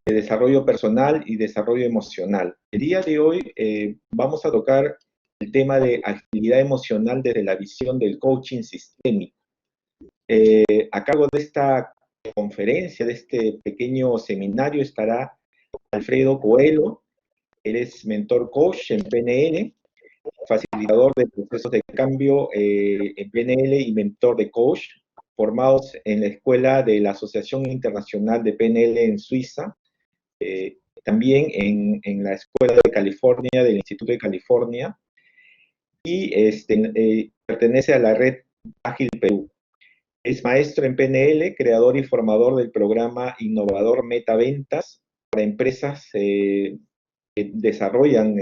de desarrollo personal y desarrollo emocional. El día de hoy vamos a tocar el tema de agilidad emocional desde la visión del coaching sistémico. A cargo de esta conferencia, de este pequeño seminario, estará Alfredo Coelho. Él es mentor coach en PNL, facilitador de procesos de cambio en PNL y mentor de coach, formados en la escuela de la Asociación Internacional de PNL en Suiza, también en la Escuela de California, del Instituto de California, y pertenece a la red Ágil Perú. Es maestro en PNL, creador y formador del programa innovador Metaventas para empresas que desarrollan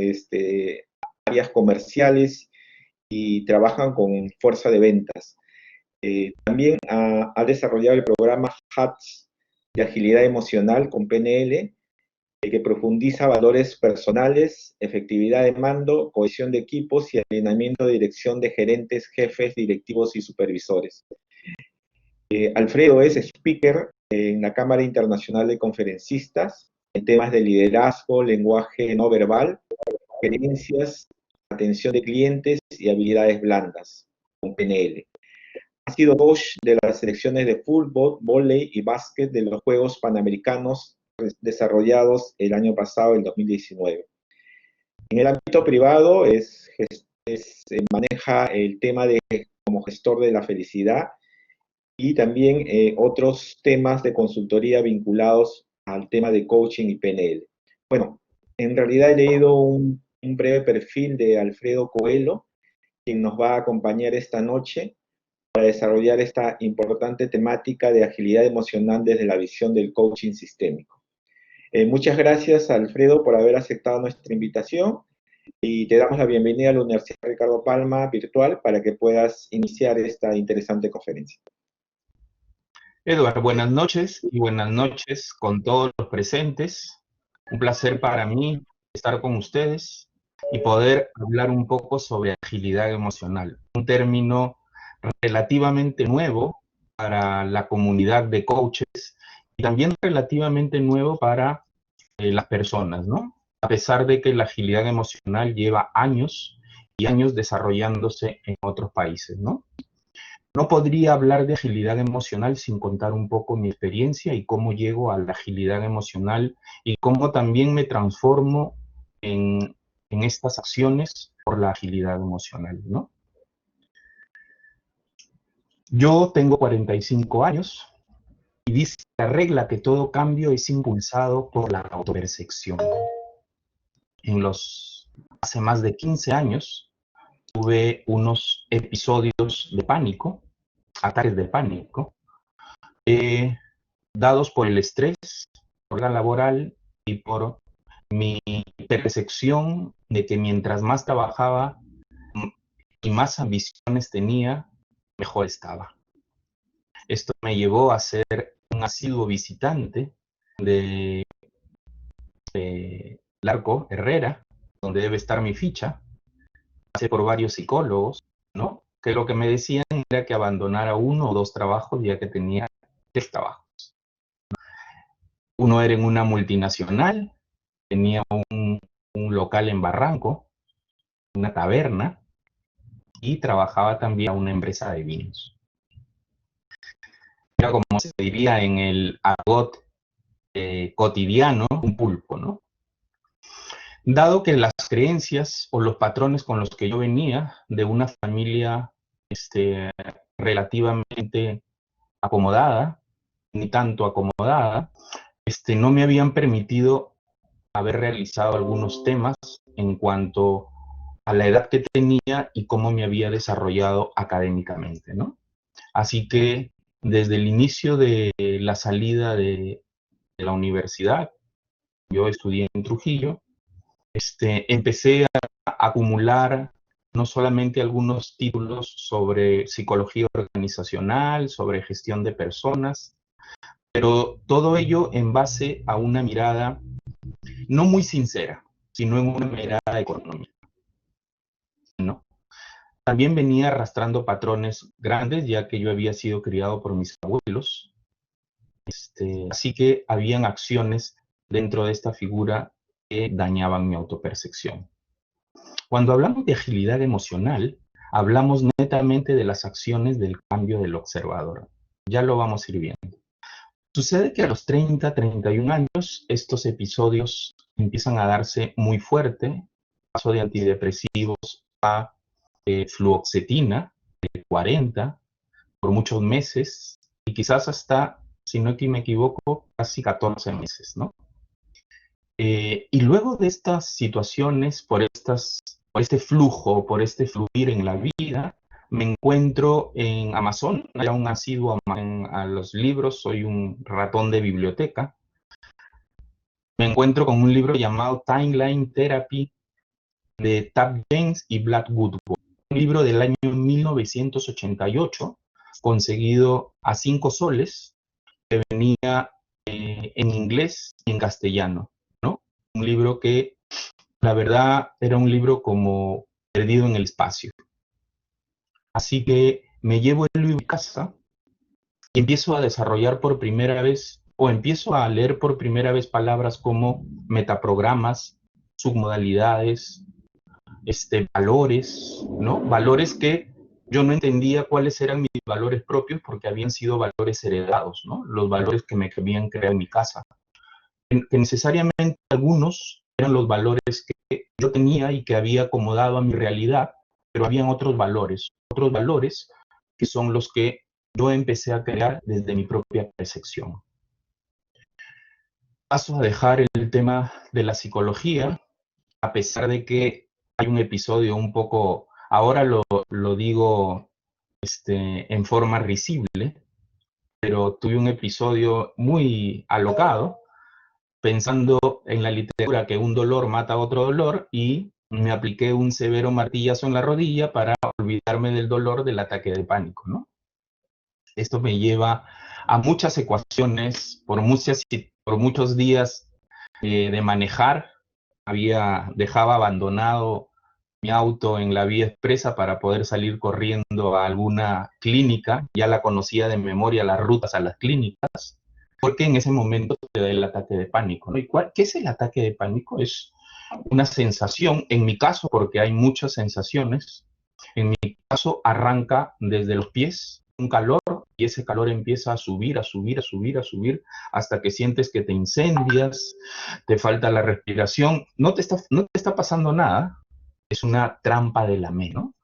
áreas comerciales y trabajan con fuerza de ventas. También ha desarrollado el programa HATS de agilidad emocional con PNL, que profundiza valores personales, efectividad de mando, cohesión de equipos y alineamiento de dirección de gerentes, jefes, directivos y supervisores. Alfredo es speaker en la Cámara Internacional de Conferencistas en temas de liderazgo, lenguaje no verbal, gerencias, atención de clientes y habilidades blandas, con PNL. Ha sido coach de las selecciones de fútbol, vóley y básquet de los Juegos Panamericanos desarrollados el año pasado, el 2019. En el ámbito privado maneja el tema de como gestor de la felicidad y también otros temas de consultoría vinculados al tema de coaching y PNL. Bueno, en realidad he leído un breve perfil de Alfredo Coelho, quien nos va a acompañar esta noche para desarrollar esta importante temática de agilidad emocional desde la visión del coaching sistémico. Muchas gracias, Alfredo, por haber aceptado nuestra invitación y te damos la bienvenida a la Universidad Ricardo Palma virtual para que puedas iniciar esta interesante conferencia. Eduardo, buenas noches y buenas noches con todos los presentes. Un placer para mí estar con ustedes y poder hablar un poco sobre agilidad emocional, un término relativamente nuevo para la comunidad de coaches y también relativamente nuevo para las personas, ¿no? A pesar de que la agilidad emocional lleva años y años desarrollándose en otros países, ¿no? No podría hablar de agilidad emocional sin contar un poco mi experiencia y cómo llego a la agilidad emocional y cómo también me transformo en estas acciones por la agilidad emocional, ¿no? Yo tengo 45 años y dice la regla que todo cambio es impulsado por la autopercepción. Hace más de 15 años tuve unos episodios de pánico, ataques de pánico, dados por el estrés, por la laboral y por mi percepción de que mientras más trabajaba y más ambiciones tenía, mejor estaba. Esto me llevó a ser un asiduo visitante de Larco Herrera, donde debe estar mi ficha. Pasé por varios psicólogos, ¿no? Que lo que me decían era que abandonara 1 o 2 trabajos ya que tenía 3 trabajos. Uno era en una multinacional, tenía un local en Barranco, una taberna, y trabajaba también a una empresa de vinos. Era como se diría en el argot cotidiano, un pulpo, ¿no? Dado que las creencias o los patrones con los que yo venía de una familia relativamente acomodada, ni tanto acomodada, no me habían permitido haber realizado algunos temas en cuanto a la edad que tenía y cómo me había desarrollado académicamente, ¿no? Así que desde el inicio de la salida de la universidad, yo estudié en Trujillo, empecé a acumular no solamente algunos títulos sobre psicología organizacional, sobre gestión de personas, pero todo ello en base a una mirada no muy sincera, sino en una mirada económica, ¿no? También venía arrastrando patrones grandes, ya que yo había sido criado por mis abuelos, así que habían acciones dentro de esta figura que dañaban mi autopercepción. Cuando hablamos de agilidad emocional, hablamos netamente de las acciones del cambio del observador. Ya lo vamos a ir viendo. Sucede que a los 30, 31 años, estos episodios empiezan a darse muy fuerte. Paso de antidepresivos a fluoxetina, de 40, por muchos meses, y quizás hasta, si no me equivoco, casi 14 meses, ¿no? Y luego de estas situaciones, por este flujo, por este fluir en la vida, me encuentro en Amazon, era un asiduo a los libros, soy un ratón de biblioteca. Me encuentro con un libro llamado Timeline Therapy de Tab James y Vlad Woodworth, un libro del año 1988, conseguido a 5 soles, que venía en inglés y en castellano, ¿no? Un libro que, la verdad, era un libro como perdido en el espacio. Así que me llevo el libro a casa y empiezo a desarrollar por primera vez, o empiezo a leer por primera vez palabras como metaprogramas, submodalidades, valores, ¿no? Valores que yo no entendía cuáles eran mis valores propios porque habían sido valores heredados, ¿no? Los valores que me habían creado en mi casa. Que necesariamente algunos eran los valores que yo tenía y que había acomodado a mi realidad, pero habían otros valores que son los que yo empecé a crear desde mi propia percepción. Paso a dejar el tema de la psicología, a pesar de que hay un episodio un poco, ahora lo digo en forma risible, pero tuve un episodio muy alocado, pensando en la literatura que un dolor mata a otro dolor, y me apliqué un severo martillazo en la rodilla para olvidarme del dolor del ataque de pánico, ¿no? Esto me lleva a muchas ecuaciones, por muchos días de manejar. Dejaba abandonado mi auto en la vía expresa para poder salir corriendo a alguna clínica. Ya la conocía de memoria, las rutas a las clínicas, porque en ese momento te da el ataque de pánico, ¿no? ¿Qué es el ataque de pánico? Es una sensación, en mi caso, porque hay muchas sensaciones, en mi caso arranca desde los pies, un calor, y ese calor empieza a subir, a subir, a subir, a subir, hasta que sientes que te incendias, te falta la respiración, no te está pasando nada, es una trampa de la mente, ¿no?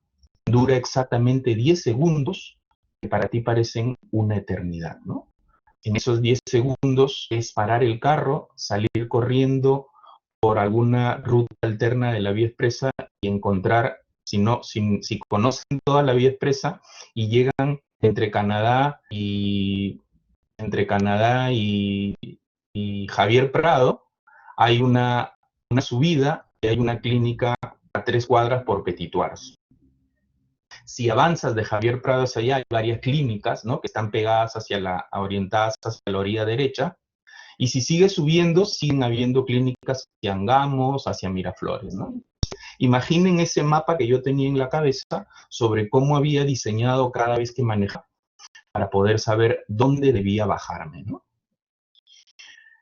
Dura exactamente 10 segundos, que para ti parecen una eternidad, ¿no? En esos 10 segundos es parar el carro, salir corriendo por alguna ruta alterna de la vía expresa y encontrar, si conocen toda la vía expresa y llegan entre Canadá y Javier Prado, hay una subida y hay una clínica a 3 cuadras por Petituars. Si avanzas de Javier Prado hacia allá, hay varias clínicas, ¿no?, que están orientadas hacia la orilla derecha, y si sigues subiendo, siguen habiendo clínicas hacia Angamos, hacia Miraflores, ¿no? Imaginen ese mapa que yo tenía en la cabeza sobre cómo había diseñado cada vez que manejaba para poder saber dónde debía bajarme, ¿no?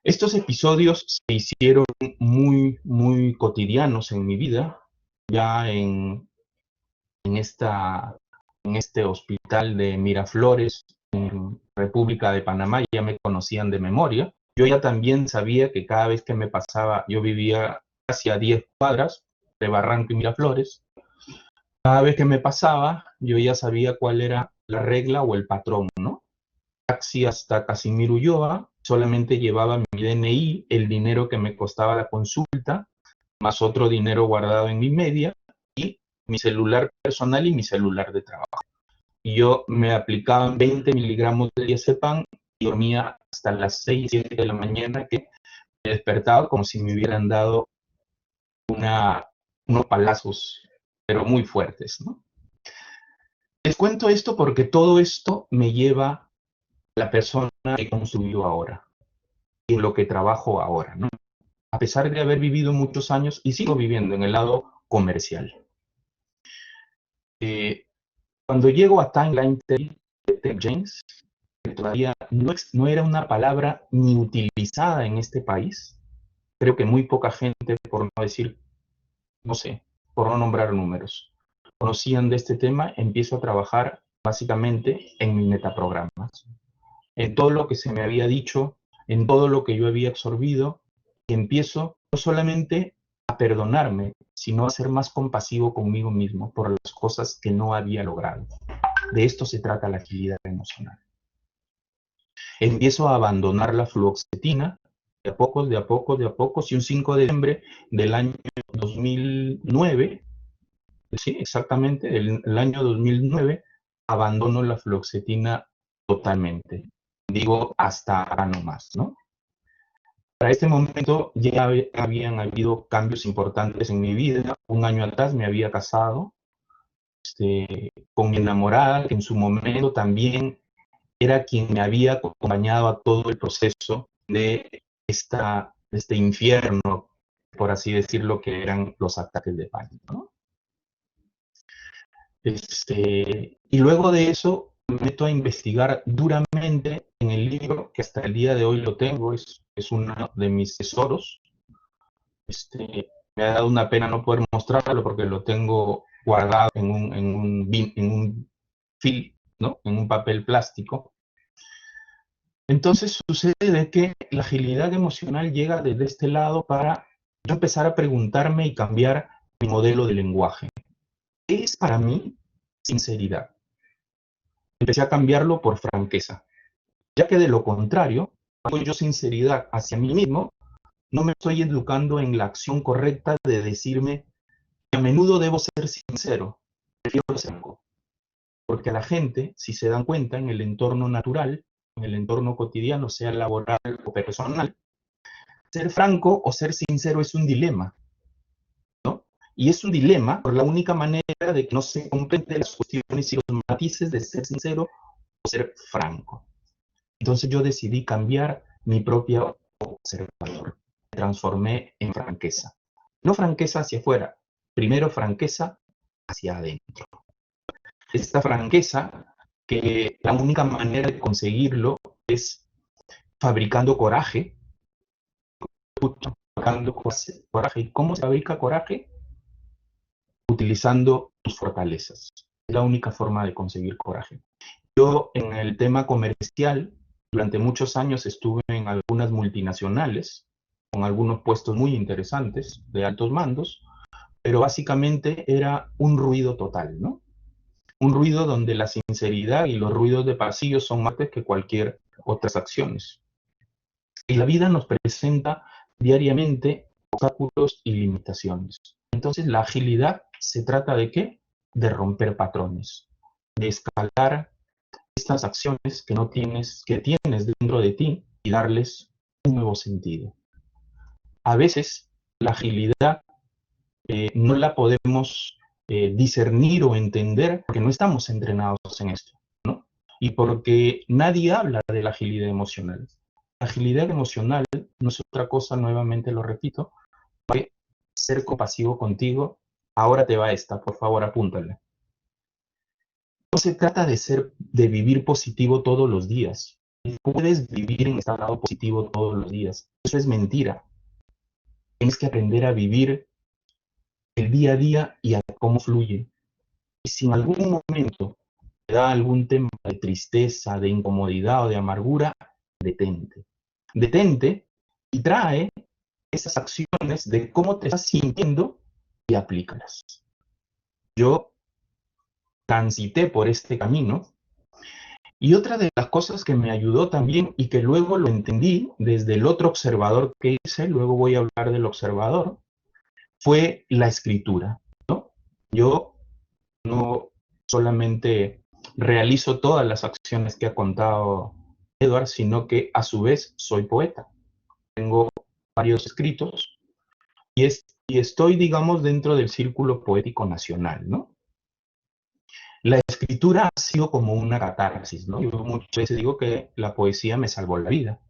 Estos episodios se hicieron muy, muy cotidianos en mi vida, ya en este hospital de Miraflores, en República de Panamá, ya me conocían de memoria. Yo ya también sabía que cada vez que me pasaba, yo vivía casi a 10 cuadras de Barranco y Miraflores, cada vez que me pasaba, yo ya sabía cuál era la regla o el patrón, ¿no? Taxi hasta Casimiro Ulloa, solamente llevaba mi DNI, el dinero que me costaba la consulta, más otro dinero guardado en mi media, y mi celular personal y mi celular de trabajo. Y yo me aplicaba 20 miligramos de diazepam y dormía hasta las 6, 7 de la mañana, que me despertaba como si me hubieran dado unos palazos, pero muy fuertes, ¿no? Les cuento esto porque todo esto me lleva a la persona que he construido ahora y en lo que trabajo ahora, ¿no? A pesar de haber vivido muchos años y sigo viviendo en el lado comercial. Cuando llego a Timeline Therapy de Ted James, que todavía no era una palabra ni utilizada en este país, creo que muy poca gente, por no decir, no sé, por no nombrar números, conocían de este tema. Empiezo a trabajar básicamente en mis metaprogramas, en todo lo que se me había dicho, en todo lo que yo había absorbido, y empiezo no solamente a perdonarme, sino a ser más compasivo conmigo mismo por las cosas que no había logrado. De esto se trata la agilidad emocional. Empiezo a abandonar la fluoxetina, de a pocos, de a pocos, de a pocos, y un 5 de diciembre del año 2009, sí, exactamente, el año 2009, abandono la fluoxetina totalmente. Digo, hasta ahora no más, ¿no? Para este momento ya habían habido cambios importantes en mi vida. Un año atrás me había casado con mi enamorada, que en su momento también era quien me había acompañado a todo el proceso de este infierno, por así decirlo, que eran los ataques de pánico, ¿no? Y luego de eso me meto a investigar duramente en el libro, que hasta el día de hoy lo tengo, es uno de mis tesoros. Me ha dado una pena no poder mostrarlo porque lo tengo guardado en un film, ¿no? En un papel plástico. Entonces sucede que la agilidad emocional llega desde este lado para yo empezar a preguntarme y cambiar mi modelo de lenguaje. ¿Qué es para mí sinceridad? Empecé a cambiarlo por franqueza, ya que de lo contrario, cuando yo sinceridad hacia mí mismo, no me estoy educando en la acción correcta de decirme que a menudo debo ser sincero, prefiero ser franco. Porque a la gente, si se dan cuenta en el entorno natural, en el entorno cotidiano, sea laboral o personal, ser franco o ser sincero es un dilema, ¿no? Y es un dilema por la única manera de que no se comprenden las cuestiones y los matices de ser sincero o ser franco. Entonces yo decidí cambiar mi propio observador. Me transformé en franqueza. No franqueza hacia afuera, primero franqueza hacia adentro. Esta franqueza, que la única manera de conseguirlo es fabricando coraje. Fabricando coraje. ¿Y cómo se fabrica coraje? Utilizando tus fortalezas. Es la única forma de conseguir coraje. Yo en el tema comercial, durante muchos años estuve en algunas multinacionales, con algunos puestos muy interesantes de altos mandos, pero básicamente era un ruido total, ¿no? Un ruido donde la sinceridad y los ruidos de pasillo son más que cualquier otras acciones. Y la vida nos presenta diariamente obstáculos y limitaciones. Entonces, la agilidad se trata de ¿qué? De romper patrones, de escalar estas acciones que tienes dentro de ti y darles un nuevo sentido. A veces, la agilidad no la podemos discernir o entender porque no estamos entrenados en esto, ¿no? Y porque nadie habla de la agilidad emocional. La agilidad emocional no es otra cosa, nuevamente lo repito, que ser compasivo contigo. Ahora te va esta, por favor, apúntale. No se trata de vivir positivo todos los días. Puedes vivir en estado positivo todos los días. Eso es mentira. Tienes que aprender a vivir el día a día y a cómo fluye. Y si en algún momento te da algún tema de tristeza, de incomodidad o de amargura, detente. Detente y trae esas acciones de cómo te estás sintiendo y aplícalas. Yo transité por este camino y otra de las cosas que me ayudó también y que luego lo entendí desde el otro observador que hice, luego voy a hablar del observador, fue la escritura, ¿no? Yo no solamente realizo todas las acciones que ha contado Edward, sino que a su vez soy poeta. Tengo varios escritos y estoy, digamos, dentro del círculo poético nacional, ¿no? La escritura ha sido como una catarsis, ¿no? Yo muchas veces digo que la poesía me salvó la vida.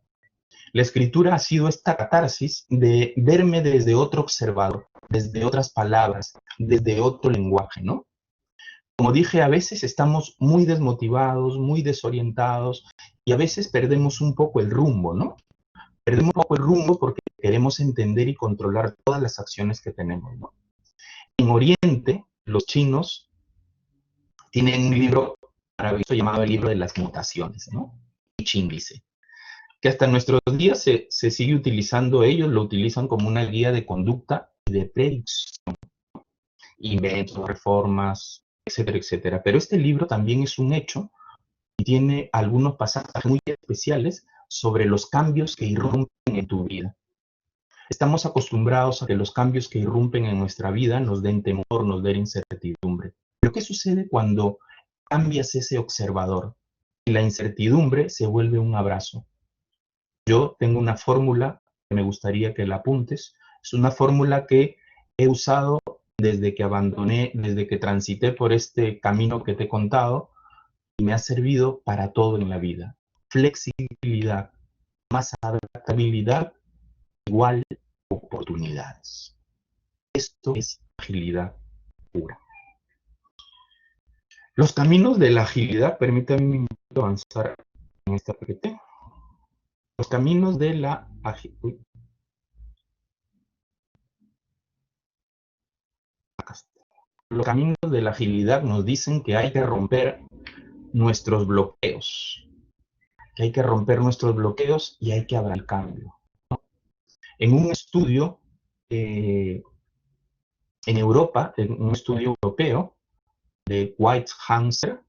La escritura ha sido esta catarsis de verme desde otro observador, desde otras palabras, desde otro lenguaje, ¿no? Como dije, a veces estamos muy desmotivados, muy desorientados y a veces perdemos un poco el rumbo, ¿no? Perdemos un poco el rumbo porque queremos entender y controlar todas las acciones que tenemos, ¿no? En Oriente, los chinos tienen un libro maravilloso llamado el libro de las mutaciones, ¿no? I Ching dice, que hasta nuestros días se sigue utilizando, ellos lo utilizan como una guía de conducta y de predicción, inventos, reformas, etcétera, etcétera. Pero este libro también es un hecho y tiene algunos pasajes muy especiales sobre los cambios que irrumpen en tu vida. Estamos acostumbrados a que los cambios que irrumpen en nuestra vida nos den temor, nos den incertidumbre. Pero ¿qué sucede cuando cambias ese observador y la incertidumbre se vuelve un abrazo? Yo tengo una fórmula que me gustaría que la apuntes. Es una fórmula que he usado desde que abandoné, desde que transité por este camino que te he contado y me ha servido para todo en la vida. Flexibilidad más adaptabilidad igual oportunidades. Esto es agilidad pura. Los caminos de la agilidad, permítanme avanzar en esta parte. Los caminos de la agilidad. Los caminos de la agilidad nos dicen que hay que romper nuestros bloqueos, que hay que romper nuestros bloqueos y hay que abrir el cambio. En un estudio en Europa, en un estudio europeo de White-Hanser,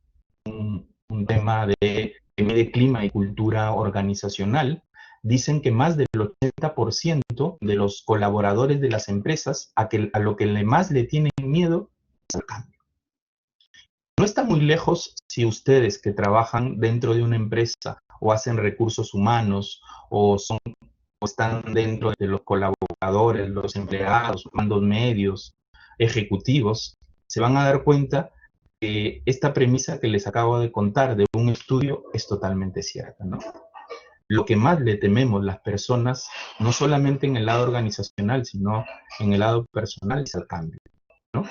un tema de clima y cultura organizacional, dicen que más del 80% de los colaboradores de las empresas a lo que más le tienen miedo es al cambio. No está muy lejos si ustedes que trabajan dentro de una empresa o hacen recursos humanos o están dentro de los colaboradores, los empleados, mandos medios, ejecutivos, se van a dar cuenta que esta premisa que les acabo de contar de un estudio es totalmente cierta, ¿no? Lo que más le tememos las personas, no solamente en el lado organizacional, sino en el lado personal, es al cambio, ¿no?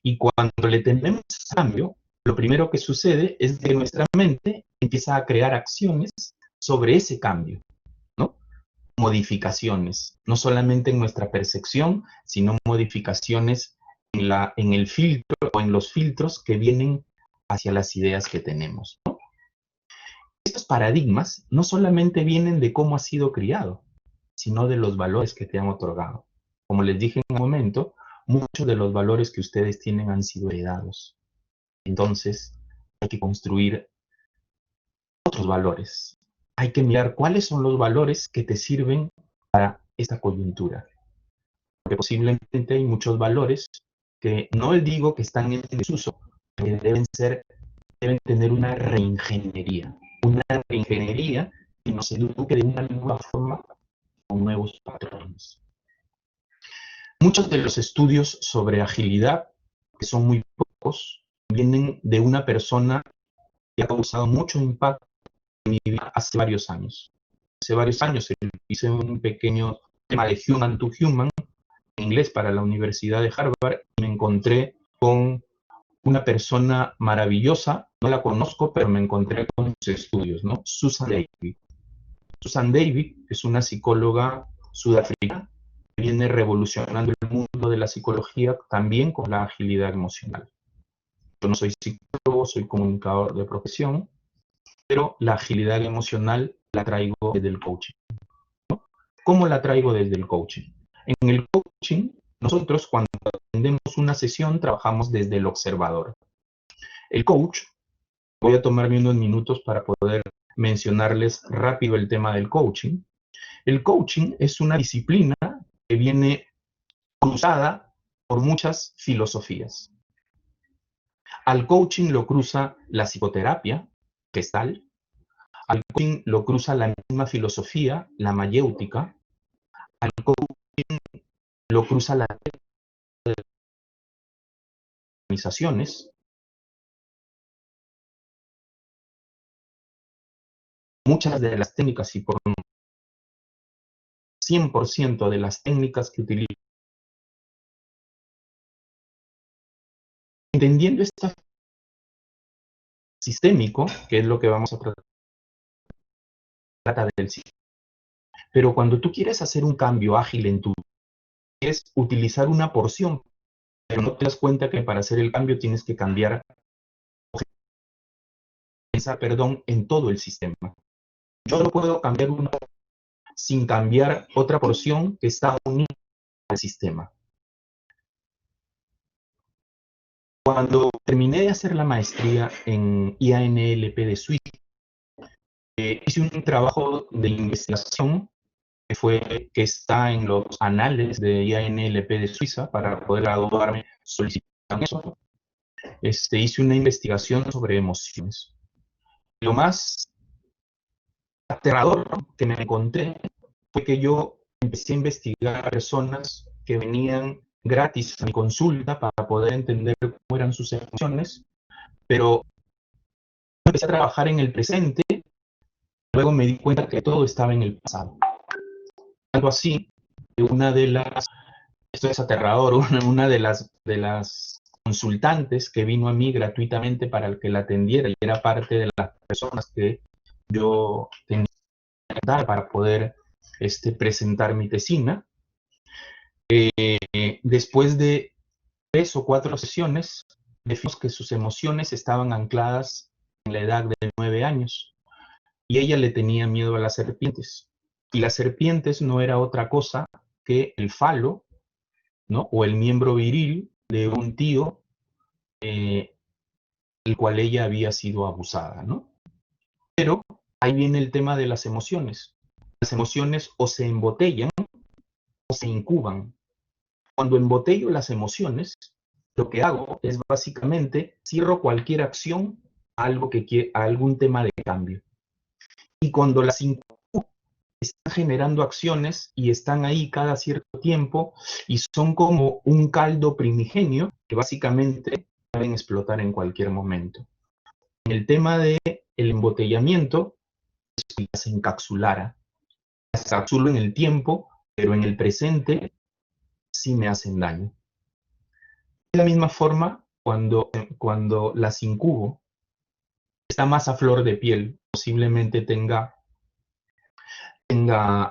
Y cuando le tememos al cambio, lo primero que sucede es que nuestra mente empieza a crear acciones sobre ese cambio, ¿no? Modificaciones, no solamente en nuestra percepción, sino modificaciones en el filtro o en los filtros que vienen hacia las ideas que tenemos, ¿no? Estos paradigmas no solamente vienen de cómo has sido criado, sino de los valores que te han otorgado. Como les dije en un momento, muchos de los valores que ustedes tienen han sido heredados. Entonces, hay que construir otros valores. Hay que mirar cuáles son los valores que te sirven para esta coyuntura. Porque posiblemente hay muchos valores que no digo que están en desuso, que deben tener una reingeniería. Una reingeniería que nos eduque de una nueva forma con nuevos patrones. Muchos de los estudios sobre agilidad, que son muy pocos, vienen de una persona que ha causado mucho impacto en mi vida hace varios años. Hace varios años hice un pequeño tema de Human to Human en inglés para la Universidad de Harvard y me encontré con una persona maravillosa, no la conozco, pero me encontré con sus estudios, ¿no? Susan David. Susan David es una psicóloga sudafricana que viene revolucionando el mundo de la psicología también con la agilidad emocional. Yo no soy psicólogo, soy comunicador de profesión, pero la agilidad emocional la traigo desde el coaching, ¿no? ¿Cómo la traigo desde el coaching? En el coaching, nosotros cuando atendemos una sesión trabajamos desde el observador. El coach, voy a tomarme unos minutos para poder mencionarles rápido el tema del coaching. El coaching es una disciplina que viene cruzada por muchas filosofías. Al coaching lo cruza la psicoterapia, que es tal. Al coaching lo cruza la misma filosofía, la mayéutica. Al coaching lo cruza la organizaciones. Muchas de las técnicas y por 100% de las técnicas que utilizo. Entendiendo este sistémico, que es lo que vamos a tratar del sistema, Pero cuando tú quieres hacer un cambio ágil en tu vida, quieres utilizar una porción, pero no te das cuenta que para hacer el cambio tienes que cambiar, perdón, en todo el sistema. Yo no puedo cambiar una sin cambiar otra porción que está unida al sistema. Cuando terminé de hacer la maestría en IANLP de Suiza, hice un trabajo de investigación que está en los anales de IANLP de Suiza para poder graduarme solicitando eso. Hice una investigación sobre emociones. Lo más aterrador que me encontré fue que yo empecé a investigar a personas que venían gratis a mi consulta para poder entender cómo eran sus emociones, pero empecé a trabajar en el presente, luego me di cuenta que todo estaba en el pasado. Algo así, esto es aterrador, una de las consultantes que vino a mí gratuitamente para que la atendiera y era parte de las personas que yo tenía que dar para poder presentar mi tesina. Después de 3 o 4 sesiones, vimos que sus emociones estaban ancladas en la edad de 9 años y ella le tenía miedo a las serpientes. Y las serpientes no era otra cosa que el falo, ¿no? O el miembro viril de un tío el cual ella había sido abusada, ¿no? Pero ahí viene el tema de las emociones. Las emociones o se embotellan o se incuban. Cuando embotello las emociones, lo que hago es básicamente cierro cualquier acción a algún tema de cambio. Y cuando las incubo, están generando acciones y están ahí cada cierto tiempo y son como un caldo primigenio que básicamente pueden explotar en cualquier momento. En el tema del embotellamiento, es que las encapsulara. Las encapsulo en el tiempo, pero en el presente sí me hacen daño. De la misma forma, cuando las incubo, está más a flor de piel, posiblemente tenga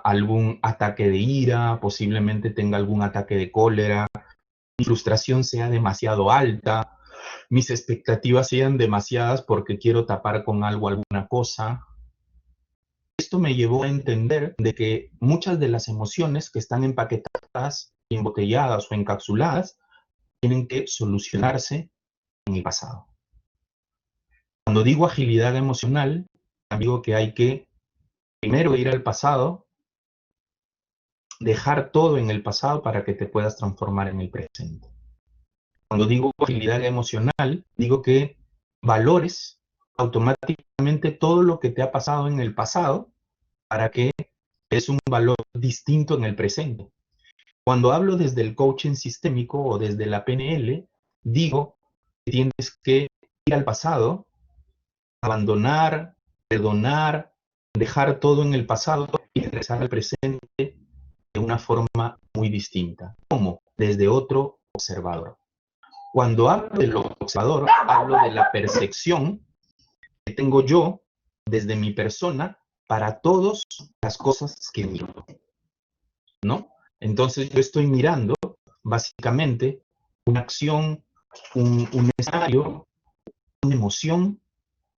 algún ataque de ira, posiblemente tenga algún ataque de cólera, mi frustración sea demasiado alta, mis expectativas sean demasiadas porque quiero tapar con algo alguna cosa. Esto me llevó a entender de que muchas de las emociones que están empaquetadas, embotelladas o encapsuladas tienen que solucionarse en el pasado. Cuando digo agilidad emocional, digo que hay que primero ir al pasado, dejar todo en el pasado para que te puedas transformar en el presente. Cuando digo agilidad emocional, digo que valores automáticamente todo lo que te ha pasado en el pasado para que es un valor distinto en el presente. Cuando hablo desde el coaching sistémico o desde la PNL, digo que tienes que ir al pasado, abandonar, perdonar, dejar todo en el pasado y regresar al presente de una forma muy distinta. ¿Cómo? Desde otro observador. Cuando hablo del observador, hablo de la percepción que tengo yo desde mi persona para todas las cosas que miro, ¿no? Entonces yo estoy mirando básicamente una acción, un escenario, una emoción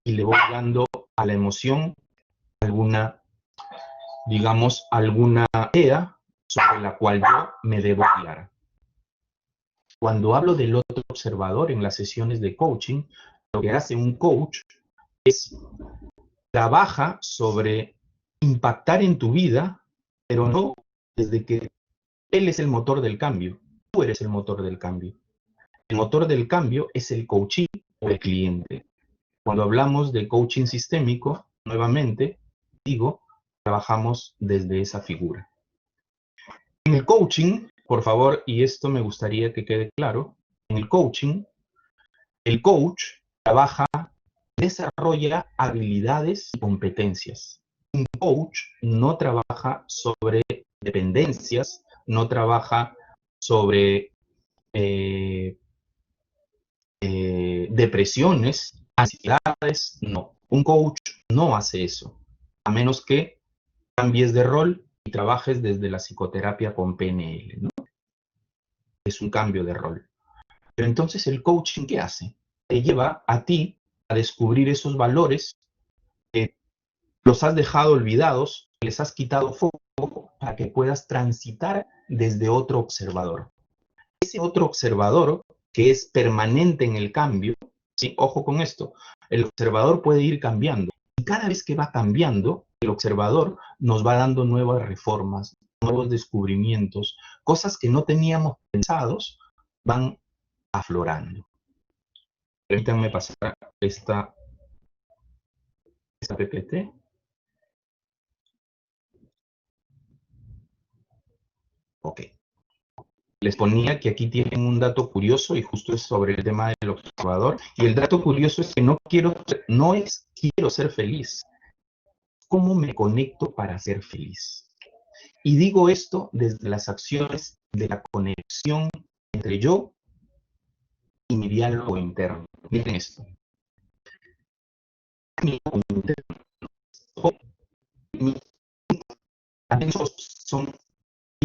y le voy dando a la emoción alguna, digamos, alguna idea sobre la cual yo me debo guiar. Cuando hablo del otro observador en las sesiones de coaching, lo que hace un coach es trabaja sobre impactar en tu vida, pero no desde que él es el motor del cambio, tú eres el motor del cambio. El motor del cambio es el coachee o el cliente. Cuando hablamos de coaching sistémico, nuevamente, digo, trabajamos desde esa figura. En el coaching, por favor, y esto me gustaría que quede claro, en el coaching, el coach trabaja, desarrolla habilidades y competencias. Un coach no trabaja sobre dependencias, no trabaja sobre depresiones, ansiedades, no. Un coach no hace eso, a menos que cambies de rol y trabajes desde la psicoterapia con PNL, ¿no? Es un cambio de rol. Pero entonces el coaching, ¿qué hace? Te lleva a ti a descubrir esos valores que los has dejado olvidados, les has quitado foco para que puedas transitar desde otro observador. Ese otro observador que es permanente en el cambio, ¿sí? Ojo con esto, el observador puede ir cambiando y cada vez que va cambiando, el observador nos va dando nuevas reformas, nuevos descubrimientos, cosas que no teníamos pensados van aflorando. Permítanme pasar esta PPT. Ok. Les ponía que aquí tienen un dato curioso y justo es sobre el tema del observador. Y el dato curioso es que no es quiero ser feliz. ¿Cómo me conecto para ser feliz? Y digo esto desde las acciones de la conexión entre yo y mi diálogo interno. Miren esto. Mi diálogo interno, mis pensamientos son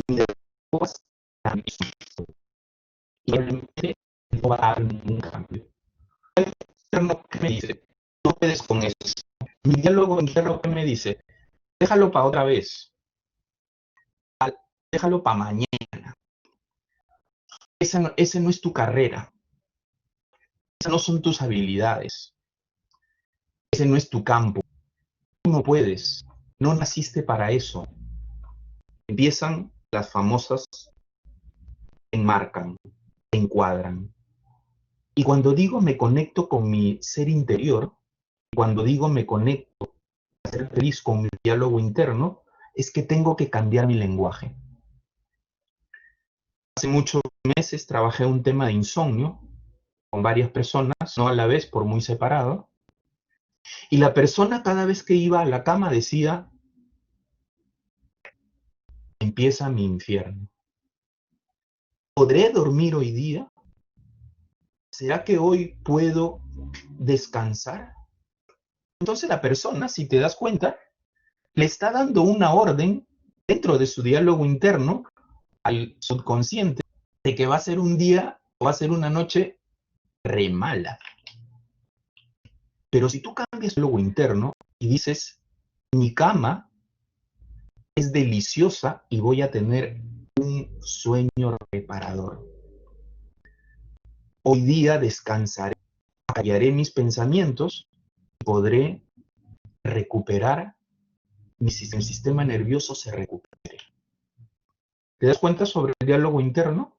inadecuados a mí. Y realmente no va a haber ningún cambio. El interno que me dice, no puedes con eso. Mi diálogo interno que me dice, déjalo para otra vez, déjalo para mañana. Ese no es tu carrera, esas no son tus habilidades, ese no es tu campo. Tú no puedes, no naciste para eso. Empiezan las famosas, enmarcan, encuadran. Y cuando digo me conecto con mi ser interior, cuando digo me conecto a ser feliz con mi diálogo interno, es que tengo que cambiar mi lenguaje. Hace muchos meses trabajé un tema de insomnio con varias personas, no a la vez, por muy separado, y la persona cada vez que iba a la cama decía, empieza mi infierno. ¿Podré dormir hoy día? ¿Será que hoy puedo descansar? Entonces la persona, si te das cuenta, le está dando una orden dentro de su diálogo interno al subconsciente de que va a ser un día o va a ser una noche re mala. Pero si tú cambias el diálogo interno y dices, mi cama es deliciosa y voy a tener un sueño reparador. Hoy día descansaré, callaré mis pensamientos y podré recuperar, mi sistema nervioso se recupere. ¿Te das cuenta sobre el diálogo interno?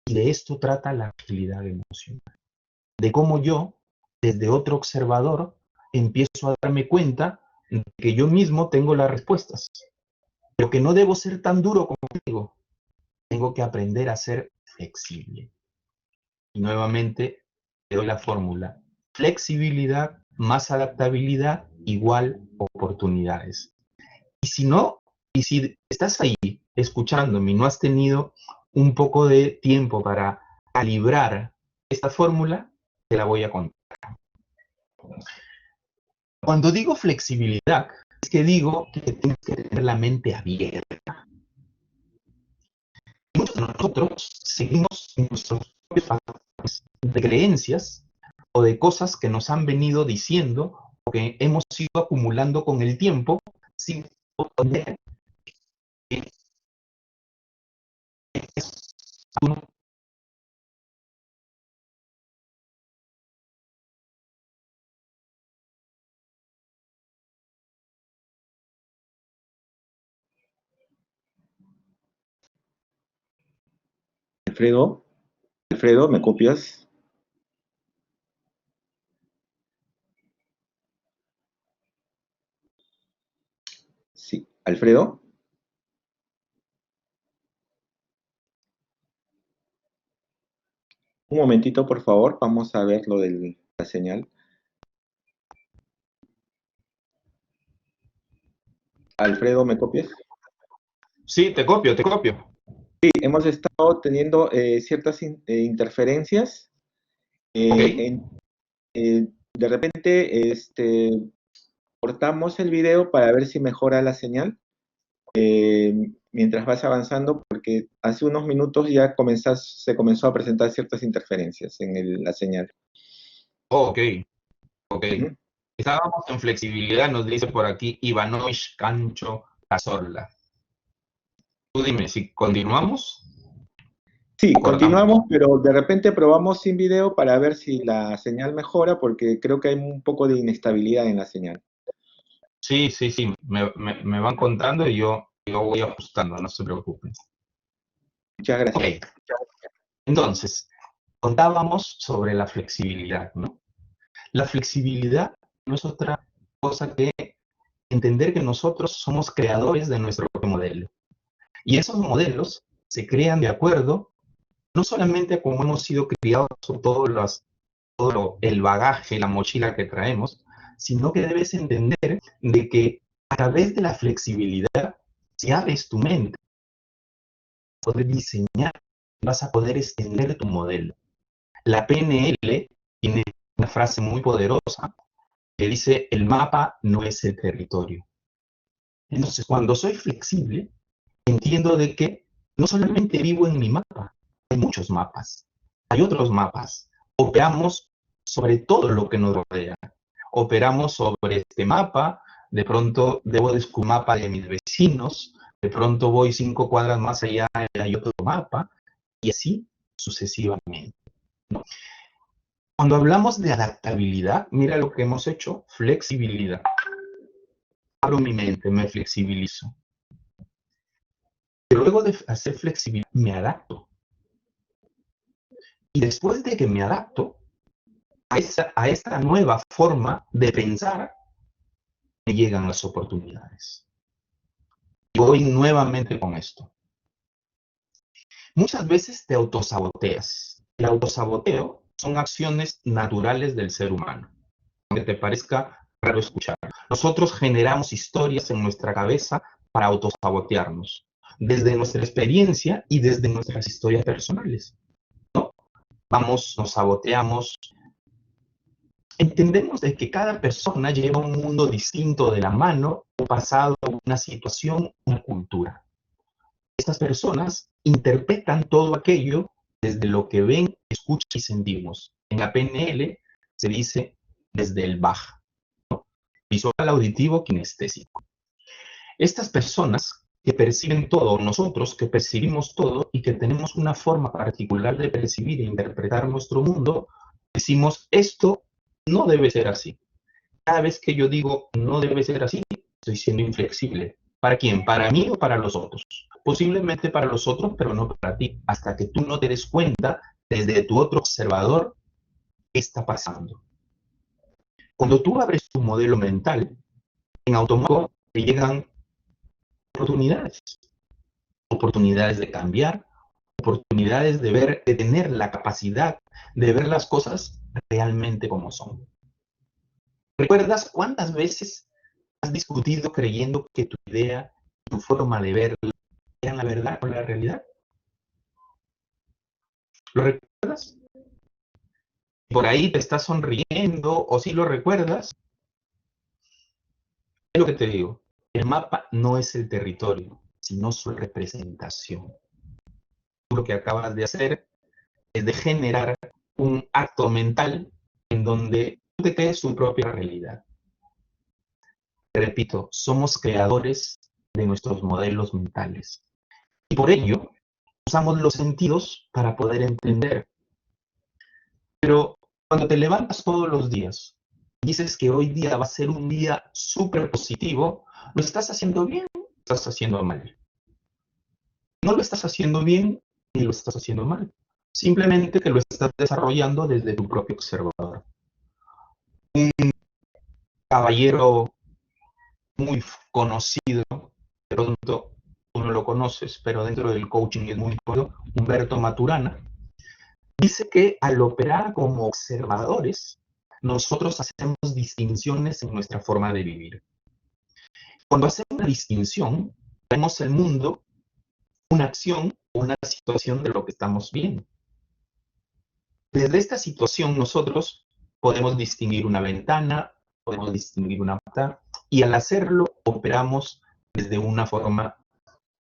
Y de esto trata la agilidad emocional. De cómo yo, desde otro observador, empiezo a darme cuenta de que yo mismo tengo las respuestas, pero que no debo ser tan duro conmigo. Tengo que aprender a ser flexible. Y nuevamente te doy la fórmula. Flexibilidad más adaptabilidad igual oportunidades. Y si no, y si estás ahí escuchándome y no has tenido un poco de tiempo para calibrar esta fórmula, te la voy a contar. Cuando digo flexibilidad, es que digo que tienes que tener la mente abierta. Y muchos de nosotros seguimos en nuestros propios patrones de creencias o de cosas que nos han venido diciendo o que hemos ido acumulando con el tiempo sin poder Alfredo, Alfredo, ¿me copias? Sí, Alfredo. Un momentito, por favor, vamos a ver lo de la señal. Alfredo, ¿me copias? Sí, te copio, te copio. Sí, hemos estado teniendo ciertas interferencias. Ok. De repente, cortamos el video para ver si mejora la señal. mientras vas avanzando, porque hace unos minutos ya se comenzó a presentar ciertas interferencias en la señal. Ok, ok. Ujú. Estábamos en flexibilidad, nos dice por aquí Ivanovich Cancho Cazorla. Tú dime, si continuamos Sí, o cortamos. continuamos, pero de repente probamos sin video para ver si la señal mejora, porque creo que hay un poco de inestabilidad en la señal. Sí, sí, sí, me van contando y yo voy ajustando, no se preocupen. Muchas Ok, gracias. entonces, contábamos sobre la flexibilidad, ¿no? La flexibilidad no es otra cosa que entender que nosotros somos creadores de nuestro propio modelo. Y esos modelos se crean de acuerdo no solamente a cómo hemos sido criados o el bagaje, la mochila que traemos, sino que debes entender de que a través de la flexibilidad, si abres tu mente, vas a poder diseñar, vas a poder extender tu modelo. La PNL tiene una frase muy poderosa que dice, el mapa no es el territorio. Entonces, cuando soy flexible, entiendo de que no solamente vivo en mi mapa, hay muchos mapas, hay otros mapas. Operamos sobre todo lo que nos rodea. Operamos sobre este mapa, de pronto debo descubrir un mapa de mis vecinos, de pronto voy 5 cuadras más allá y hay otro mapa, y así sucesivamente. Cuando hablamos de adaptabilidad, mira lo que hemos hecho, flexibilidad. Abro mi mente, me flexibilizo. Pero luego de hacer flexibilidad, me adapto. Y después de que me adapto a esta nueva forma de pensar, me llegan las oportunidades. Y voy nuevamente con esto. Muchas veces te autosaboteas. El autosaboteo son acciones naturales del ser humano, aunque te parezca raro escuchar. Nosotros generamos historias en nuestra cabeza para autosabotearnos, desde nuestra experiencia y desde nuestras historias personales, ¿no? Vamos, nos saboteamos. Entendemos de que cada persona lleva un mundo distinto de la mano, un pasado, una situación, una cultura. Estas personas interpretan todo aquello desde lo que ven, escuchan y sentimos. En la PNL se dice desde el BAJ, visual, auditivo, kinestésico. Estas personas que perciben todo, nosotros que percibimos todo y que tenemos una forma particular de percibir e interpretar nuestro mundo, decimos, esto no debe ser así. Cada vez que yo digo, no debe ser así, estoy siendo inflexible. ¿Para quién? ¿Para mí o para los otros? Posiblemente para los otros, pero no para ti, hasta que tú no te des cuenta desde tu otro observador qué está pasando. Cuando tú abres tu modelo mental, en automático te llegan oportunidades, oportunidades de cambiar, oportunidades de ver, de tener la capacidad de ver las cosas realmente como son. ¿Recuerdas cuántas veces has discutido creyendo que tu idea, tu forma de ver, eran la verdad o la realidad? ¿Lo recuerdas? Por ahí te estás sonriendo o si lo recuerdas, es lo que te digo. El mapa no es el territorio, sino su representación. Lo que acabas de hacer es de generar un acto mental en donde tú te crees tu propia realidad. Te repito, somos creadores de nuestros modelos mentales. Y por ello, usamos los sentidos para poder entender. Pero cuando te levantas todos los días, dices que hoy día va a ser un día súper positivo, ¿lo estás haciendo bien o lo estás haciendo mal? No lo estás haciendo bien ni lo estás haciendo mal. Simplemente que lo estás desarrollando desde tu propio observador. Un caballero muy conocido, de pronto tú no lo conoces, pero dentro del coaching es muy conocido, Humberto Maturana, dice que al operar como observadores, nosotros hacemos distinciones en nuestra forma de vivir. Cuando hacemos una distinción, vemos el mundo, una acción o una situación de lo que estamos viendo. Desde esta situación nosotros podemos distinguir una ventana, podemos distinguir una puerta, y al hacerlo operamos desde una forma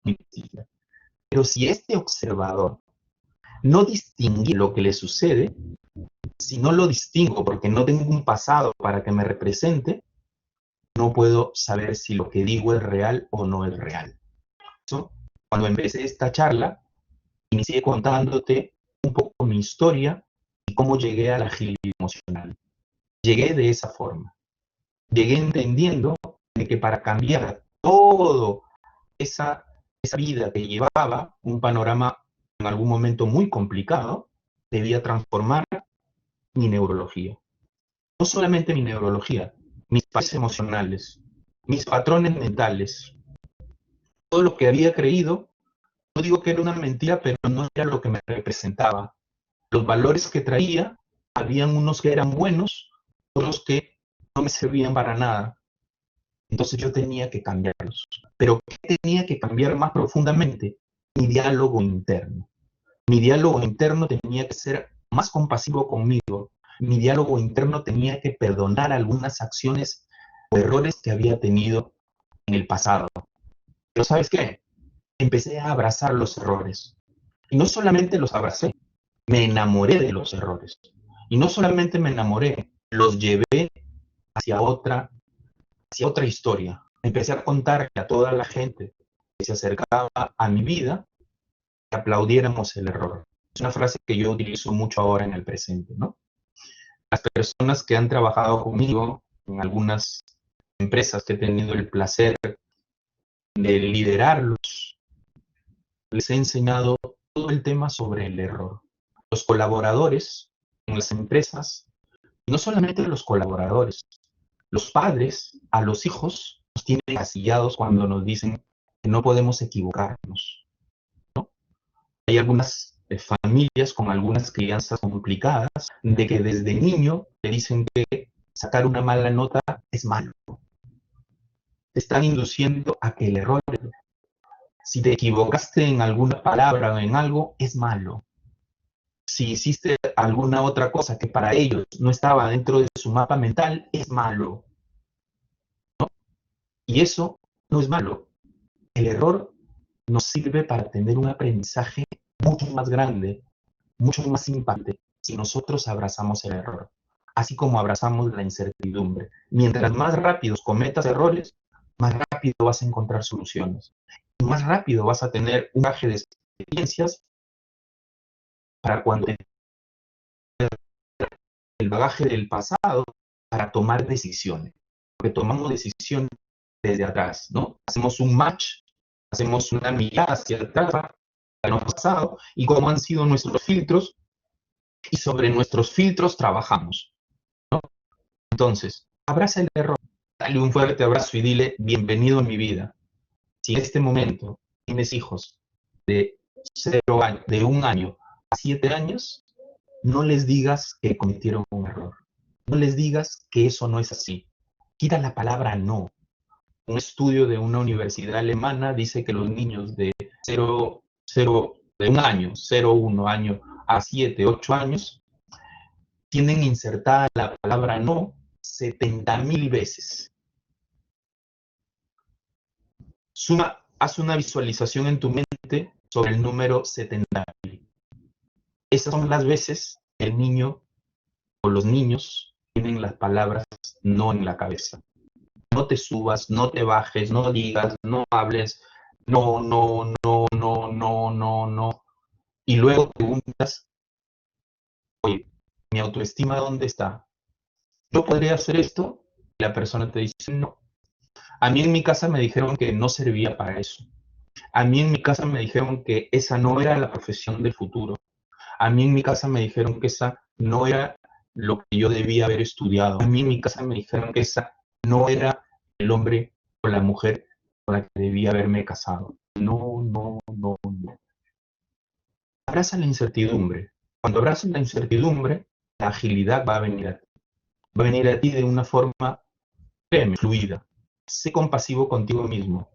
distinta. Pero si este observador no distingue lo que le sucede, si no lo distingo porque no tengo un pasado para que me represente, no puedo saber si lo que digo es real o no es real. ¿So? Cuando empecé esta charla, inicié contándote un poco mi historia y cómo llegué a la agilidad emocional. Llegué de esa forma. Llegué entendiendo de que para cambiar todo esa vida que llevaba, un panorama en algún momento muy complicado, debía transformar mi neurología. No solamente mi neurología, mis patrones emocionales, mis patrones mentales, todo lo que había creído. No digo que era una mentira, pero no era lo que me representaba. Los valores que traía, habían unos que eran buenos, otros que no me servían para nada. Entonces yo tenía que cambiarlos. Pero ¿qué tenía que cambiar más profundamente? Mi diálogo interno. Mi diálogo interno tenía que ser más compasivo conmigo. Mi diálogo interno tenía que perdonar algunas acciones o errores que había tenido en el pasado. Pero ¿sabes qué? Empecé a abrazar los errores. Y no solamente los abracé, me enamoré de los errores. Y no solamente me enamoré, los llevé hacia otra historia. Empecé a contarle a toda la gente que se acercaba a mi vida que aplaudiéramos el error. Es una frase que yo utilizo mucho ahora en el presente, ¿no? Las personas que han trabajado conmigo en algunas empresas que he tenido el placer de liderarlos, les he enseñado todo el tema sobre el error. Los colaboradores en las empresas, y no solamente los colaboradores, los padres a los hijos nos tienen casillados cuando nos dicen que no podemos equivocarnos, ¿no? Hay algunas familias con algunas crianzas complicadas de que desde niño te dicen que sacar una mala nota es malo. Te están induciendo a que el error, si te equivocaste en alguna palabra o en algo, es malo. Si hiciste alguna otra cosa que para ellos no estaba dentro de su mapa mental, es malo. ¿No? Y eso no es malo. El error nos sirve para tener un aprendizaje mucho más grande, mucho más impactante, si nosotros abrazamos el error, así como abrazamos la incertidumbre. Mientras más rápido cometas errores, más rápido vas a encontrar soluciones. Y más rápido vas a tener un bagaje de experiencias para cuando el bagaje del pasado para tomar decisiones. Porque tomamos decisiones desde atrás, ¿no? Hacemos un match, hacemos una mirada hacia atrás, al pasado, y cómo han sido nuestros filtros, y sobre nuestros filtros trabajamos, ¿no? Entonces, abraza el error, dale un fuerte abrazo y dile, bienvenido a mi vida. Si en este momento tienes hijos de 0 años, de 1 año a 7 años, no les digas que cometieron un error. No les digas que eso no es así. Quita la palabra no. Un estudio de una universidad alemana dice que los niños de 1 año, 0, 1 año a 7, 8 años, tienen insertada la palabra no 70.000 veces. Haz una visualización en tu mente sobre el número 70.000. Esas son las veces que el niño o los niños tienen las palabras no en la cabeza. No te subas, no te bajes, no digas, no hables, no, no, no, no, no, no, no. Y luego preguntas, oye, ¿mi autoestima dónde está? ¿Yo podría hacer esto? Y la persona te dice, no. A mí en mi casa me dijeron que no servía para eso. A mí en mi casa me dijeron que esa no era la profesión del futuro. A mí en mi casa me dijeron que esa no era lo que yo debía haber estudiado. A mí en mi casa me dijeron que esa no era el hombre o la mujer con la que debía haberme casado. No, no, no, no. Abraza la incertidumbre. Cuando abrazas la incertidumbre, la agilidad va a venir a ti. Va a venir a ti de una forma, créeme, fluida. Sé compasivo contigo mismo.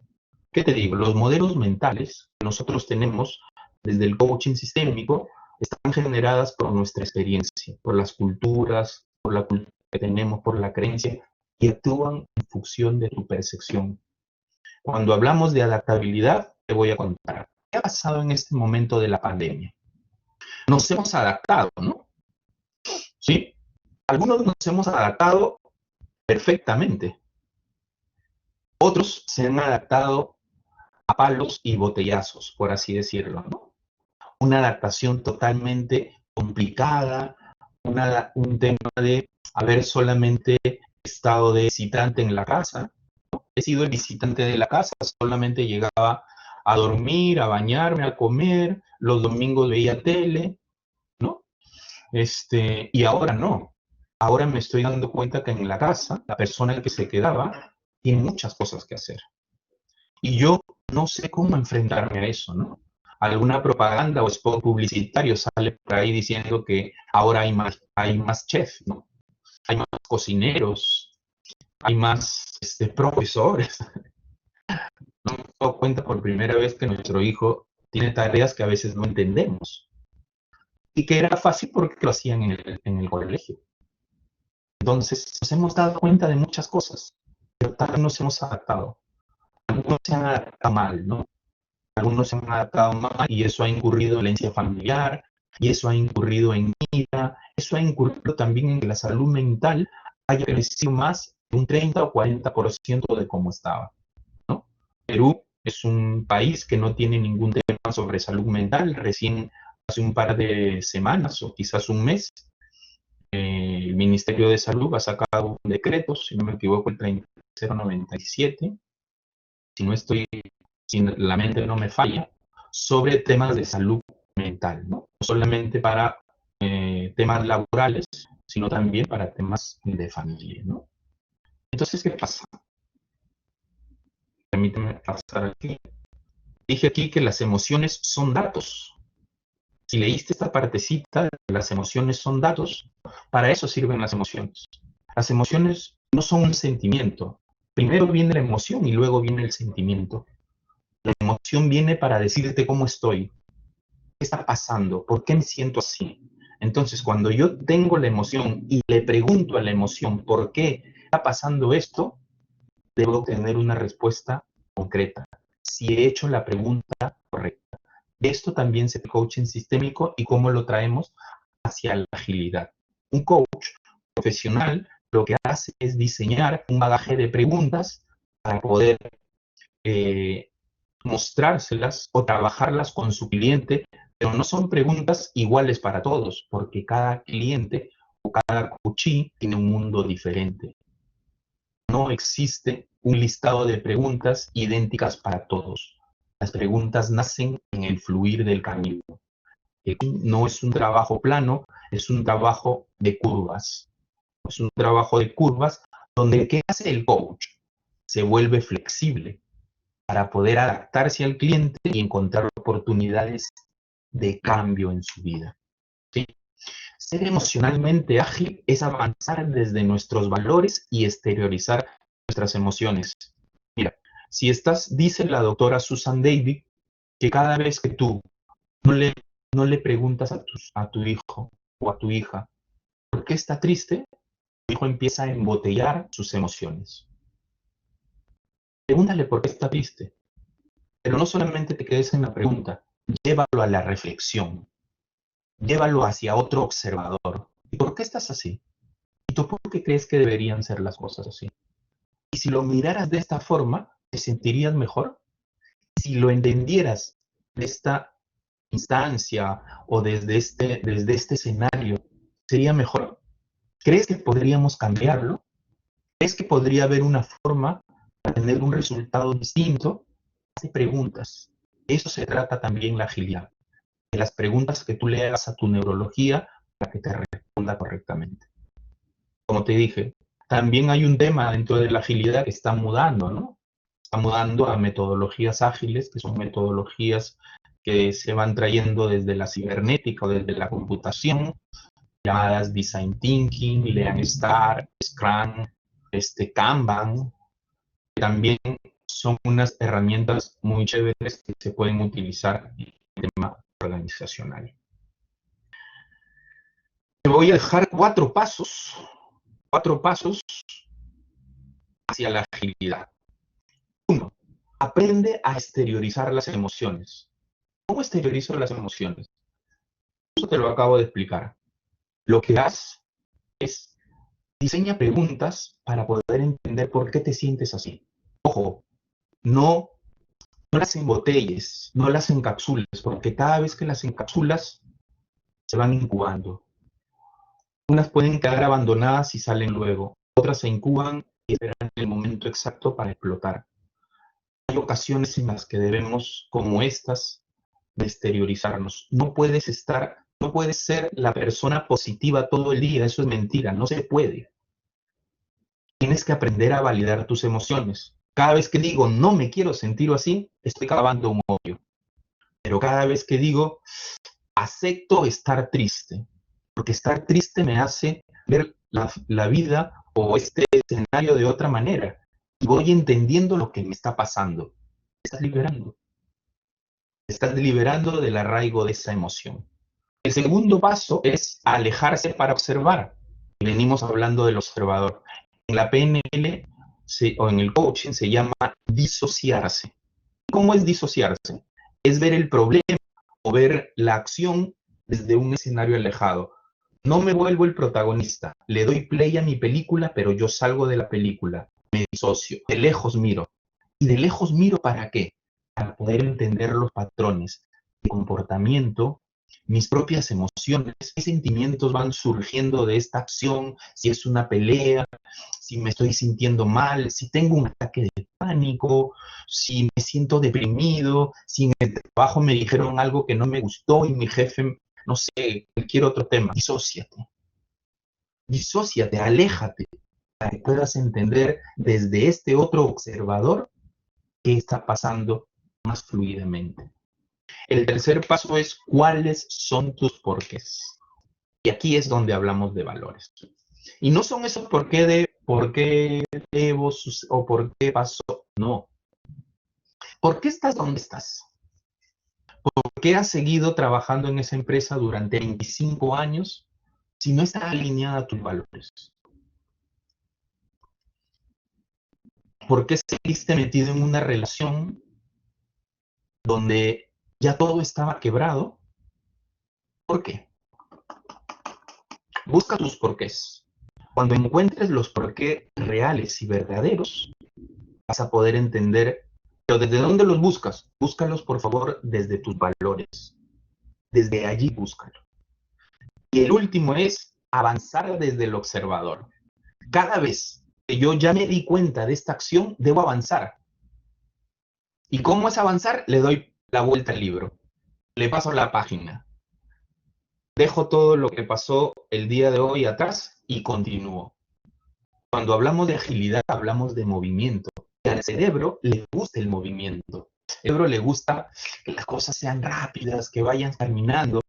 ¿Qué te digo? Los modelos mentales que nosotros tenemos desde el coaching sistémico están generadas por nuestra experiencia, por las culturas, por la cultura que tenemos, por la creencia, y actúan en función de tu percepción. Cuando hablamos de adaptabilidad, te voy a contar. ¿Qué ha pasado en este momento de la pandemia? Nos hemos adaptado, ¿no? Sí. Algunos nos hemos adaptado perfectamente. Otros se han adaptado a palos y botellazos, por así decirlo, ¿no? Una adaptación totalmente complicada, un tema de haber solamente estado de visitante en la casa. He sido el visitante de la casa, solamente llegaba a dormir, a bañarme, a comer, los domingos veía tele, ¿no? Y ahora no. Ahora me estoy dando cuenta que en la casa, la persona que se quedaba tiene muchas cosas que hacer. Y yo no sé cómo enfrentarme a eso, ¿no? Alguna propaganda o spot publicitario sale por ahí diciendo que ahora hay más chefs, ¿no? Hay más cocineros, hay más profesores. Nos hemos dado cuenta por primera vez que nuestro hijo tiene tareas que a veces no entendemos y que era fácil porque lo hacían en el colegio. Entonces, nos hemos dado cuenta de muchas cosas, pero también nos hemos adaptado. Algunos se han adaptado mal, ¿no? Algunos se han adaptado mal y eso ha incurrido en violencia familiar, y eso ha incurrido en ira, eso ha incurrido también en que la salud mental haya crecido más de un 30 o 40% de cómo estaba, ¿no? Perú es un país que no tiene ningún tema sobre salud mental. Recién hace un par de semanas o quizás un mes, el Ministerio de Salud ha sacado un decreto, si no me equivoco, el 30097, si no estoy, si la mente no me falla, sobre temas de salud mental, ¿no? No solamente para temas laborales, sino también para temas de familia, ¿no? Entonces, ¿qué pasa? Permíteme pasar aquí. Dije aquí que las emociones son datos. Si leíste esta partecita, las emociones son datos, para eso sirven las emociones. Las emociones no son un sentimiento. Primero viene la emoción y luego viene el sentimiento. La emoción viene para decirte cómo estoy, qué está pasando, por qué me siento así. Entonces, cuando yo tengo la emoción y le pregunto a la emoción por qué está pasando esto, debo tener una respuesta concreta. Si he hecho la pregunta correcta. De esto también se coaching sistémico y cómo lo traemos hacia la agilidad. Un coach profesional lo que hace es diseñar un bagaje de preguntas para poder eh, mostrárselas o trabajarlas con su cliente, pero no son preguntas iguales para todos, porque cada cliente o cada coachee tiene un mundo diferente. No existe un listado de preguntas idénticas para todos. Las preguntas nacen en el fluir del camino. No es un trabajo plano, es un trabajo de curvas. Es un trabajo de curvas donde ¿qué hace el coach? Se vuelve flexible para poder adaptarse al cliente y encontrar oportunidades de cambio en su vida. ¿Sí? Ser emocionalmente ágil es avanzar desde nuestros valores y exteriorizar nuestras emociones. Mira, si estás, dice la doctora Susan David, que cada vez que tú no le, no le preguntas a tu hijo o a tu hija por qué está triste, tu hijo empieza a embotellar sus emociones. Pregúntale por qué está triste, pero no solamente te quedes en la pregunta, llévalo a la reflexión, llévalo hacia otro observador. ¿Y por qué estás así? ¿Y tú por qué crees que deberían ser las cosas así? Y si lo miraras de esta forma, ¿te sentirías mejor? Si lo entendieras de esta instancia o desde este escenario, ¿sería mejor? ¿Crees que podríamos cambiarlo? ¿Crees que podría haber una forma para tener un resultado distinto? Hace preguntas. De eso se trata también la agilidad. De las preguntas que tú le hagas a tu neurología para que te responda correctamente. Como te dije, también hay un tema dentro de la agilidad que está mudando, ¿no? Está mudando a metodologías ágiles, que son metodologías que se van trayendo desde la cibernética o desde la computación, llamadas Design Thinking, Lean Star, Scrum, Kanban. También son unas herramientas muy chéveres que se pueden utilizar en el tema organizacional. Te voy a dejar cuatro pasos hacia la agilidad. 1. aprende a exteriorizar las emociones. ¿Cómo exteriorizo las emociones? Eso te lo acabo de explicar. Lo que haces es diseña preguntas para poder entender por qué te sientes así. Ojo, no, no las embotelles, no las encapsules, porque cada vez que las encapsulas se van incubando. Unas pueden quedar abandonadas y salen luego, otras se incuban y esperan el momento exacto para explotar. Hay ocasiones en las que debemos, como estas, de exteriorizarnos. No puedes ser la persona positiva todo el día, eso es mentira, no se puede. Tienes que aprender a validar tus emociones. Cada vez que digo no me quiero sentir así, estoy cavando un hoyo. Pero cada vez que digo acepto estar triste, porque estar triste me hace ver la vida o este escenario de otra manera. Y voy entendiendo lo que me está pasando. Estás liberando. Estás liberando del arraigo de esa emoción. El segundo paso es alejarse para observar. Venimos hablando del observador. En la PNL o en el coaching se llama disociarse. ¿Cómo es disociarse? Es ver el problema o ver la acción desde un escenario alejado. No me vuelvo el protagonista. Le doy play a mi película, pero yo salgo de la película. Me disocio. De lejos miro. ¿Y de lejos miro para qué? Para poder entender los patrones de comportamiento, mis propias emociones, qué sentimientos van surgiendo de esta acción, si es una pelea, si me estoy sintiendo mal, si tengo un ataque de pánico, si me siento deprimido, si en el trabajo me dijeron algo que no me gustó y mi jefe, no sé, cualquier otro tema. Disóciate, aléjate, para que puedas entender desde este otro observador qué está pasando más fluidamente. El tercer paso es cuáles son tus porqués. Y aquí es donde hablamos de valores. Y no son esos por qué debo o por qué pasó. No. ¿Por qué estás donde estás? ¿Por qué has seguido trabajando en esa empresa durante 25 años si no está alineada a tus valores? ¿Por qué seguiste metido en una relación donde ya todo estaba quebrado? ¿Por qué? Busca tus porqués. Cuando encuentres los porqués reales y verdaderos, vas a poder entender, pero ¿desde dónde los buscas? Búscalos, por favor, desde tus valores. Desde allí búscalo. Y el último es avanzar desde el observador. Cada vez que yo ya me di cuenta de esta acción, debo avanzar. ¿Y cómo es avanzar? Le doy la vuelta al libro. Le paso la página. Dejo todo lo que pasó el día de hoy atrás y continúo. Cuando hablamos de agilidad, hablamos de movimiento. Y al cerebro le gusta el movimiento. Al cerebro le gusta que las cosas sean rápidas, que vayan caminando.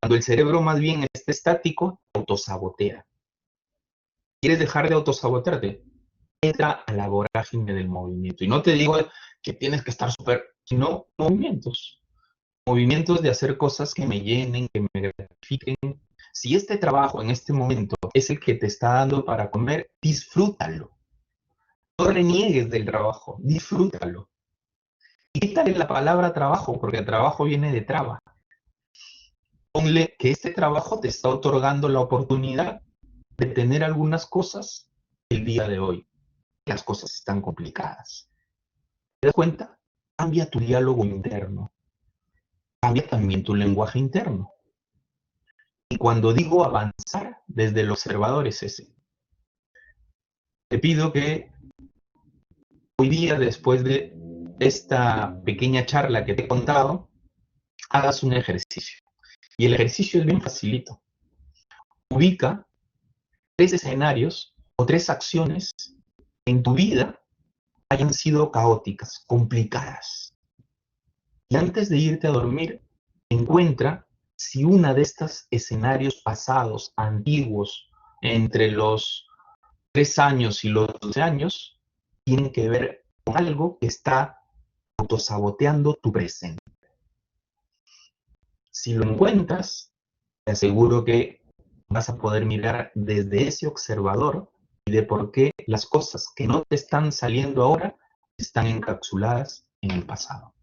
Cuando el cerebro más bien está estático, autosabotea. ¿Quieres dejar de autosabotearte? Entra a la vorágine del movimiento. Y no te digo que tienes que estar súper, sino movimientos. Movimientos de hacer cosas que me llenen, que me gratifiquen. Si este trabajo en este momento es el que te está dando para comer, disfrútalo. No reniegues del trabajo, disfrútalo. Y quítale la palabra trabajo, porque el trabajo viene de traba. Ponle que este trabajo te está otorgando la oportunidad de tener algunas cosas el día de hoy. Las cosas están complicadas. ¿Te das cuenta? Cambia tu diálogo interno. Cambia también tu lenguaje interno. Y cuando digo avanzar, desde el observador es ese. Te pido que hoy día, después de esta pequeña charla que te he contado, hagas un ejercicio. Y el ejercicio es bien facilito. Ubica 3 escenarios o 3 acciones en tu vida hayan sido caóticas, complicadas. Y antes de irte a dormir, encuentra si una de estos escenarios pasados, antiguos, entre los 3 años y los 12 años, tienen que ver con algo que está autosaboteando tu presente. Si lo encuentras, te aseguro que vas a poder mirar desde ese observador y de por qué las cosas que no te están saliendo ahora están encapsuladas en el pasado.